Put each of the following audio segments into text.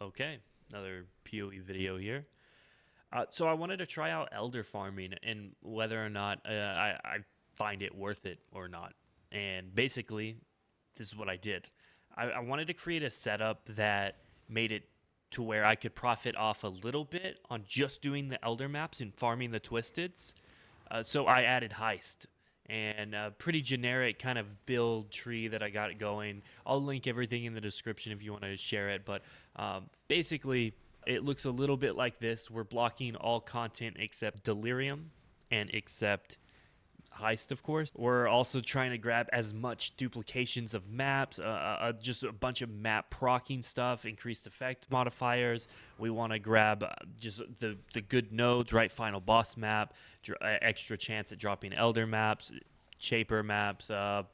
Okay, another PoE video here. So I wanted to try out elder farming and whether or not I find it worth it or not. And basically, this is what I did. I wanted to create a setup that made it to where I could profit off a little bit on just doing the elder maps and farming the twisteds. So I added heist and a pretty generic kind of build tree that I got going. I'll link everything in the description if you want to share it. But basically, it looks a little bit like this. We're blocking all content except Delirium and except Heist, of course. We're also trying to grab as much duplications of maps, just a bunch of map procking stuff, increased effect modifiers. We want to grab just the good nodes, right? Final boss map, extra chance at dropping elder maps, Shaper maps, the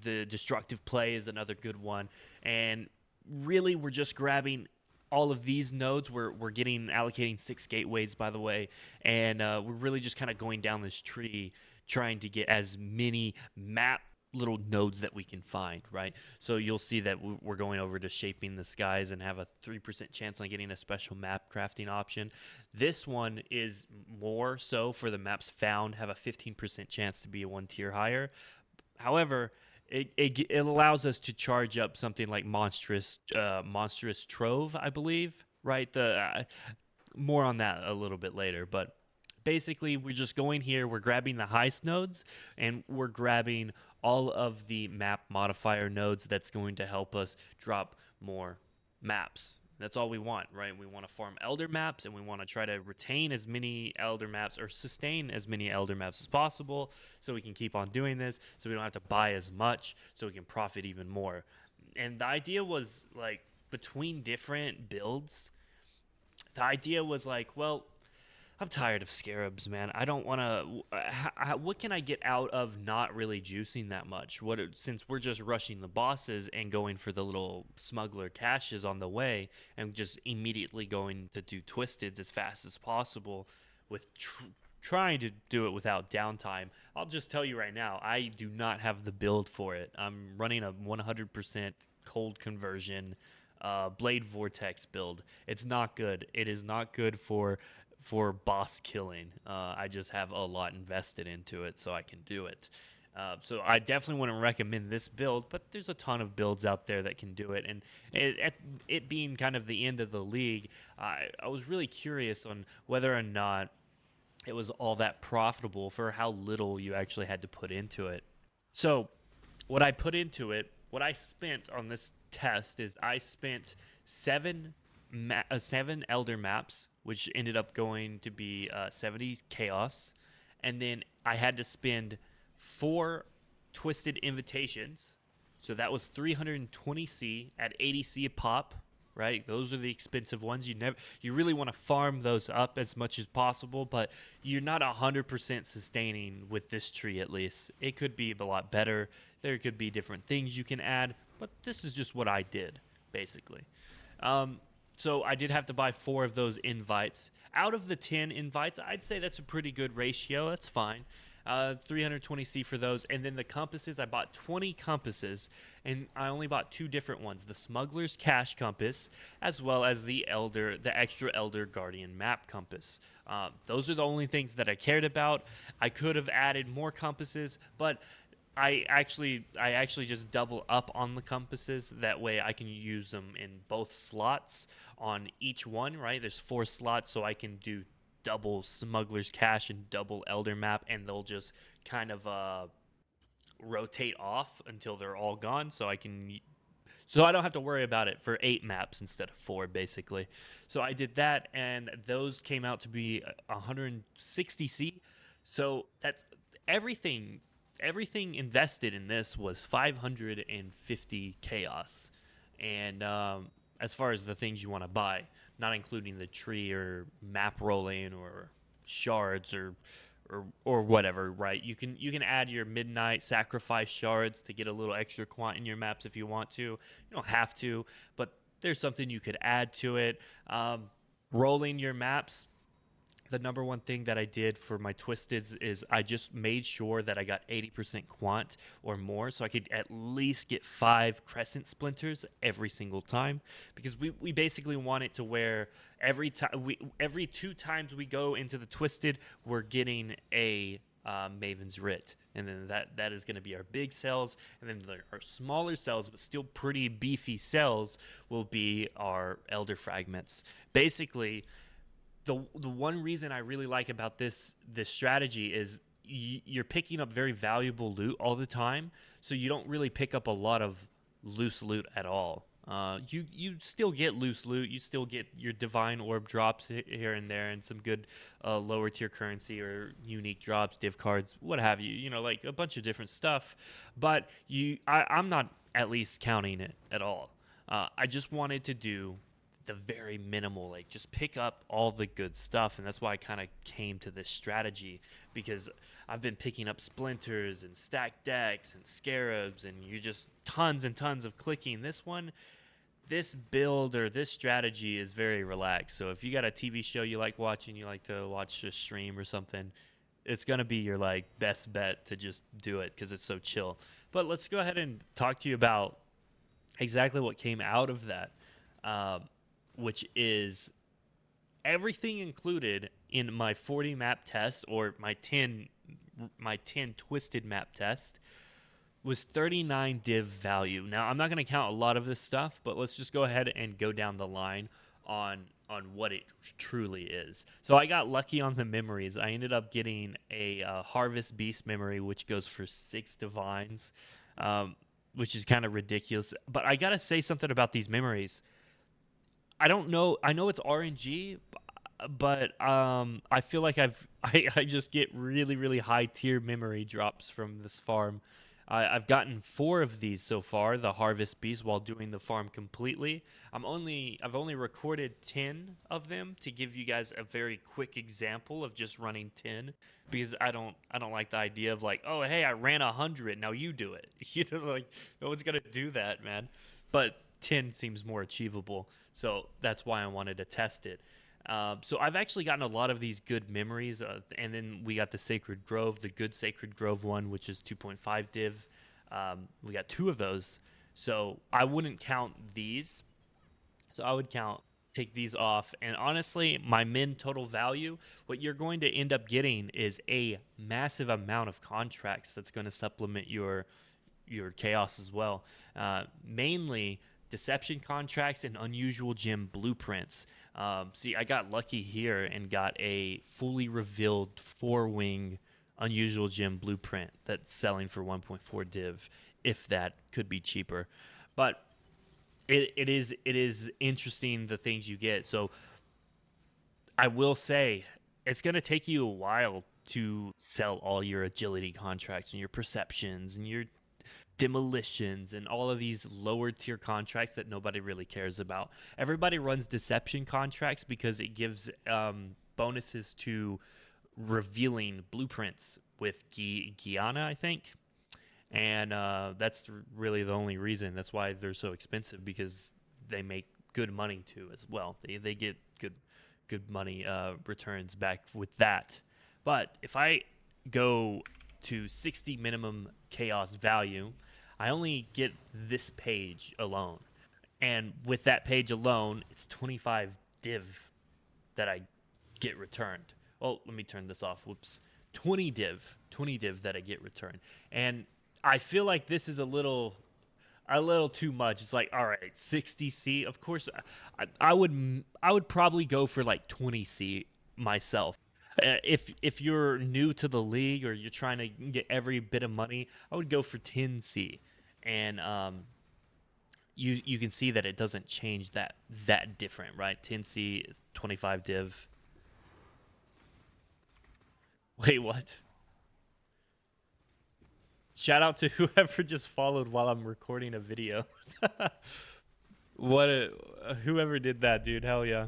destructive play is another good one. And really, we're just grabbing all of these nodes. We're getting allocating 6 gateways, by the way, and we're really just kind of going down this tree, trying to get as many map little nodes that we can find, right? So you'll see that we're going over to shaping the skies and have a 3% chance on getting a special map crafting option. This one is more so for the maps found, have a 15% chance to be a 1 tier higher. However, it allows us to charge up something like monstrous trove, I believe, right? The more on that a little bit later, but basically we're just going here, we're grabbing the heist nodes, and we're grabbing all of the map modifier nodes that's going to help us drop more maps. That's all we want, right? We want to farm elder maps, and we want to try to retain as many elder maps or sustain as many elder maps as possible, so we can keep on doing this, so we don't have to buy as much, so we can profit even more. And the idea was like, between different builds, the idea was like, well, I'm tired of scarabs, man. I don't want to. What can I get out of not really juicing that much? Since we're just rushing the bosses and going for the little smuggler caches on the way, and just immediately going to do twisteds as fast as possible, with trying to do it without downtime. I'll just tell you right now, I do not have the build for it. I'm running a 100% cold conversion blade vortex build. It's not good. It is not good for boss killing. I just have a lot invested into it, so I can do it. So I definitely wouldn't recommend this build, but there's a ton of builds out there that can do it. And it being kind of the end of the league, I was really curious on whether or not it was all that profitable for how little you actually had to put into it. So what I put into it, what I spent on this test is I spent seven elder maps, which ended up going to be 70 chaos, and then I had to spend 4 twisted invitations, so that was 320C at 80C a pop. Right, those are the expensive ones. You really want to farm those up as much as possible, but you're not 100% sustaining with this tree. At least it could be a lot better. There could be different things you can add, but this is just what I did basically. So I did have to buy 4 of those invites. Out of the 10 invites, I'd say that's a pretty good ratio. That's fine. 320C for those. And then the compasses, I bought 20 compasses, and I only bought 2 different ones. The Smuggler's Cash Compass, as well as the extra Elder Guardian Map Compass. Those are the only things that I cared about. I could have added more compasses, but I actually just double up on the compasses. That way I can use them in both slots on each one, right? There's 4 slots, so I can do double Smuggler's Cache and double Elder Map, and they'll just kind of rotate off until they're all gone, so I don't have to worry about it for 8 maps instead of 4, basically. So I did that, and those came out to be 160C. So that's everything. Everything invested in this was 550 chaos. And as far as the things you want to buy, not including the tree or map rolling or shards or whatever, right? You can add your midnight sacrifice shards to get a little extra quant in your maps if you want to. You don't have to, but there's something you could add to it. Rolling your maps, the number one thing that I did for my twisteds is I just made sure that I got 80% quant or more, so I could at least get 5 crescent splinters every single time, because we basically want it to where every 2 times we go into the twisted, we're getting a Maven's Writ, and then that is going to be our big cells, and then our smaller cells but still pretty beefy cells will be our Elder Fragments. Basically, the one reason I really like about this strategy is you're picking up very valuable loot all the time, so you don't really pick up a lot of loose loot at all. You still get loose loot, you still get your divine orb drops here and there, and some good lower tier currency or unique drops, div cards, what have you. You know, like a bunch of different stuff. But I'm not at least counting it at all. I just wanted to do the very minimal, like just pick up all the good stuff, and that's why I kind of came to this strategy, because I've been picking up splinters and stacked decks and scarabs, and you're just tons and tons of clicking. This build or this strategy is very relaxed. So if you got a TV show you like watching, you like to watch a stream or something, it's gonna be your like best bet to just do it because it's so chill. But let's go ahead and talk to you about exactly what came out of that. Which is everything included in my 40 map test, or my 10 twisted map test, was 39 div value. Now, I'm not going to count a lot of this stuff, but let's just go ahead and go down the line on what it truly is. So I got lucky on the memories. I ended up getting a Harvest Beast memory, which goes for 6 divines, which is kind of ridiculous. But I got to say something about these memories. I don't know. I know it's RNG, but I feel like I just get really, really high tier memory drops from this farm. I've gotten 4 of these so far, the Harvest Beast, while doing the farm completely. I've only recorded 10 of them to give you guys a very quick example of just running 10, because I don't like the idea of like, oh hey, I ran 100, now you do it. You know, like no one's gonna do that, man. But 10 seems more achievable, so that's why I wanted to test it. So I've actually gotten a lot of these good memories, and then we got the Sacred Grove, the good Sacred Grove one, which is 2.5 div. We got 2 of those, so I wouldn't count these. So I would take these off, and honestly, my min total value, what you're going to end up getting is a massive amount of contracts that's going to supplement your chaos as well. Mainly deception contracts and unusual gem blueprints. See, I got lucky here and got a fully revealed 4-wing unusual gem blueprint that's selling for 1.4 div, if that could be cheaper. But it is interesting the things you get. So I will say it's going to take you a while to sell all your agility contracts and your perceptions and your demolitions and all of these lower tier contracts that nobody really cares about. Everybody runs deception contracts because it gives bonuses to revealing blueprints with Guyana, I think. And that's really the only reason. That's why they're so expensive, because they make good money too as well. They get good money returns back with that. But if I go to 60 minimum chaos value, I only get this page alone. And with that page alone, it's 25 div that I get returned. Oh, let me turn this off. Whoops. 20 div that I get returned. And I feel like this is a little too much. It's like, all right, 60C. Of course, I would probably go for like 20C myself. If you're new to the league or you're trying to get every bit of money, I would go for 10C. And you can see that it doesn't change that different, right? 10C, 25 div. Wait, what? Shout out to whoever just followed while I'm recording a video. Whoever did that, dude. Hell yeah.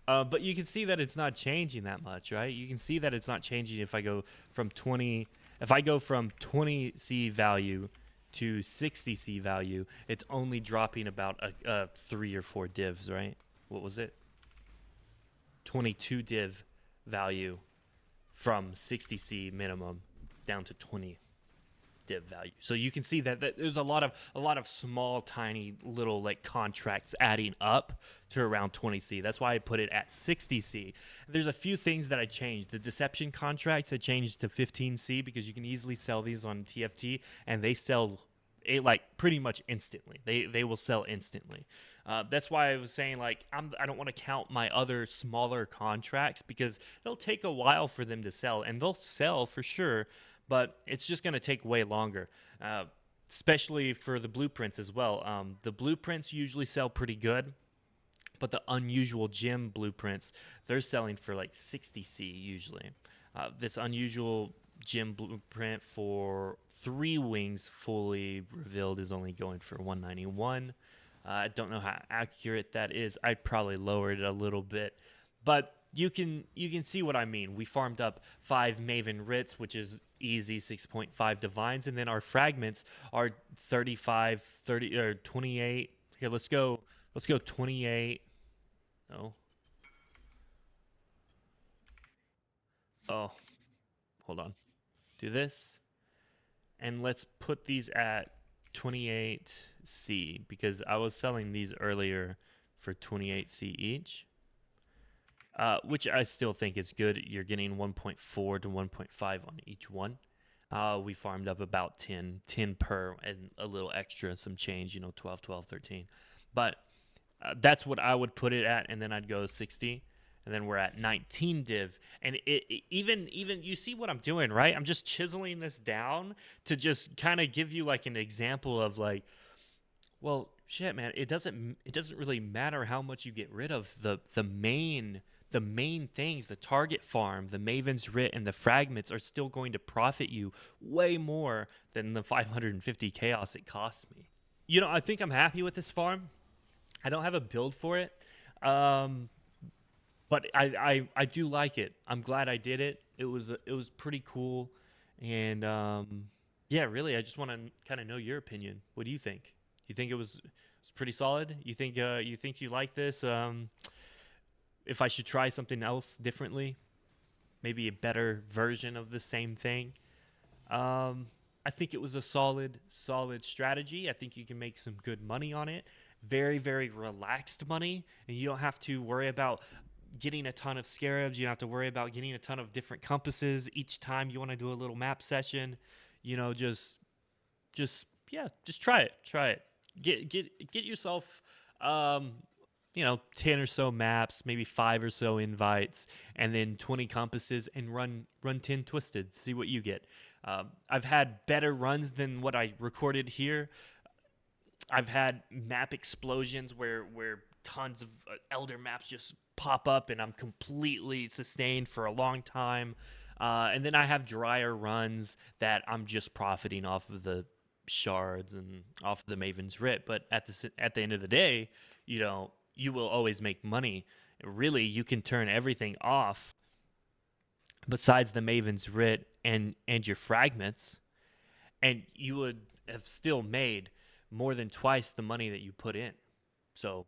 But you can see that it's not changing that much, right? You can see that it's not changing if I go from 20C value to 60C value, it's only dropping about 3 or 4 divs, right? What was it? 22 div value from 60C minimum down to 20 div value. So you can see that there's a lot of small, tiny little like contracts adding up to around 20C. That's why I put it at 60C. There's a few things that I changed. The deception contracts I changed to 15C because you can easily sell these on TFT, and they sell it like pretty much instantly. They will sell instantly. That's why I was saying like I don't want to count my other smaller contracts because it'll take a while for them to sell, and they'll sell for sure, but it's just going to take way longer. Especially for the blueprints as well. The blueprints usually sell pretty good, but the unusual gem blueprints, they're selling for like 60C usually. This unusual gem blueprint for 3 wings fully revealed is only going for 191. I don't know how accurate that is. I'd probably lower it a little bit, but you can see what I mean. We farmed up 5 Maven Writs, which is easy 6.5 divines, and then our fragments are 35, 30 or 28. Here, let's go 28. No. Oh, hold on. Do this, and let's put these at 28C because I was selling these earlier for 28C each. Which I still think is good. You're getting 1.4 to 1.5 on each one. We farmed up about 10 per, and a little extra, some change, 12, 12, 13. But that's what I would put it at, and then I'd go 60, and then we're at 19 div. And even you see what I'm doing, right? I'm just chiseling this down to just kind of give you like an example of like, well, shit, man, it doesn't really matter how much you get rid of the main things. The target farm, the Maven's Writ, and the fragments are still going to profit you way more than the 550 chaos it costs me. I think I'm happy with this farm. I don't have a build for it, but I do like it. I'm glad I did it. It was pretty cool, and yeah, really, I just want to kind of know your opinion. What do you think? You think it was pretty solid? You think you like this? If I should try something else differently, maybe a better version of the same thing. I think it was a solid strategy. I think you can make some good money on it. Very, very relaxed money, and you don't have to worry about getting a ton of scarabs. You don't have to worry about getting a ton of different compasses each time you want to do a little map session. Just try it. Try it. Get yourself 10 or so maps, maybe 5 or so invites, and then 20 compasses, and run 10 twisted. See what you get. I've had better runs than what I recorded here. I've had map explosions where tons of elder maps just pop up, and I'm completely sustained for a long time. And then I have drier runs that I'm just profiting off of the shards and off of the Maven's Writ. But at the end of the day, you will always make money. Really, you can turn everything off besides the Maven's Writ and your fragments, and you would have still made more than twice the money that you put in. So,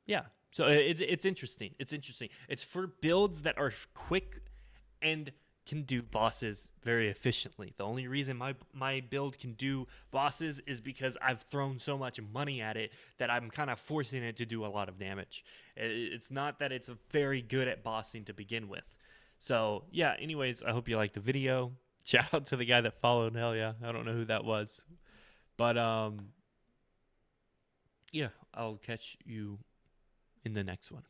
yeah. So it's interesting. It's interesting. It's for builds that are quick and can do bosses very efficiently. The only reason my build can do bosses is because I've thrown so much money at it that I'm kind of forcing it to do a lot of damage. It's not that it's very good at bossing to begin with. So yeah, anyways, I hope you liked the video. Shout out to the guy that followed. Hell yeah. I don't know who that was. But yeah, I'll catch you in the next one.